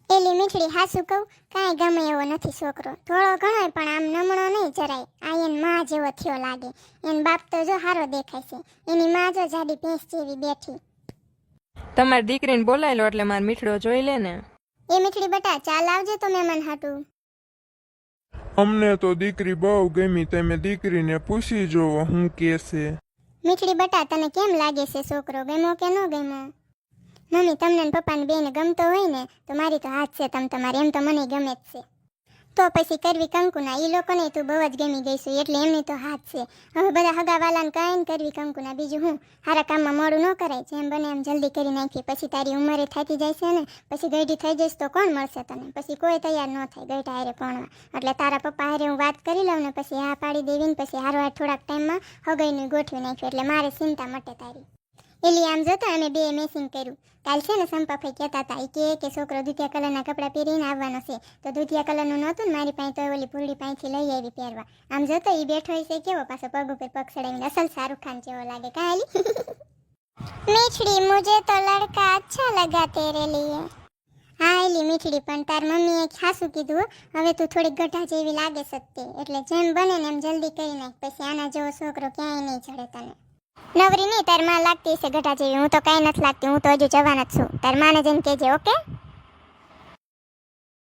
એલી મીઠડી હાસુ કહું, કાંઈ ગમે એવો નથી છોકરો. થોડો ઘણોય પણ આમ નમણો નહીં જરાય. આ એન માં જેવો થયો લાગે. એન બાપ તો જો હારો દેખાય છે. એની માં જો જાડી ભેંસ જેવી બેઠી. તમારી દીકરીને બોલાવી લો એટલે માર મીઠડો જોઈ લે ને. એ મીઠડી બટા ચાલ આવજે તો મહેમાન હાટું. અમને તો દીકરી બહુ ગમી, તમે દીકરીને પૂછી જોવો હું કે છે. મીઠડી બટા તને કેમ લાગે છે છોકરો, ગમ્યો કે ન ગમ્યો? મમ્મી તમને ને પપ્પાને બેને ગમતો હોય ને તો મારી તો હાથ છે તમ તમારે, એમ તો મને ગમે જ છે. તો પછી કરવી કંકુના, એ લોકોને તું બહુ જ ગમી ગઈ છું એટલે એમની તો હાથ છે. હવે બધા હગાવાલાને કહીને કરવી કંકુના, બીજું હું હારા કામમાં મોડું ન કરાય, જેમ બને એમ જલ્દી કરી નાખી. પછી તારી ઉંમરે થતી જાય છે ને, પછી ગઈઢી થઈ જઈશ તો કોણ મળશે તને, પછી કોઈ તૈયાર ન થાય ગઈઢા હારે ભણવા. એટલે તારા પપ્પા હારે હું વાત કરી લઉં ને પછી હા પાડી દેવીને પછી હારો થોડાક ટાઈમમાં હગાઈનું ગોઠવી નાખ્યું એટલે મારે ચિંતા મટે તારી. એલી આમ જોતો અમે બે મેસિંગ કર્યું. કાલ છે ને સંપાભાઈ કહેતા હતા કે છોકરો દૂધિયા કલરના કપડાં પહેરીને આવવાનો છે, તો દૂધિયા કલરનું નહોતું ને મારી પાસે, તો ઓલી ભૂરડી પાસેથી લઈ આવી પહેરવા. આમ જોતો એ બેઠો છે કેવો, પાછો પગ ઉપર પગ ચડાવીને અસલ શાહરુખ ખાન જેવો લાગે. કાલી મીઠડી મુझे તો લડકા અચ્છા લગા તેરે લીએ. હા એલી મીઠડી પણ તાર મમ્મીએ ખાસું કીધું, હવે તું થોડીક ગઢા જેવી લાગે સત્ય, એટલે જેમ બને ને એમ જલ્દી કરી નાખ, પછી આના જેવો છોકરો ક્યાંય નહીં ચડે તને. નવરી નહીં, તાર માં લાગતી છે ગઢા જેવી, હું તો કાંઈ નથી લાગતી, હું તો હજુ જવાન જ છું. તાર માને જઈને કહેજે, ઓકે?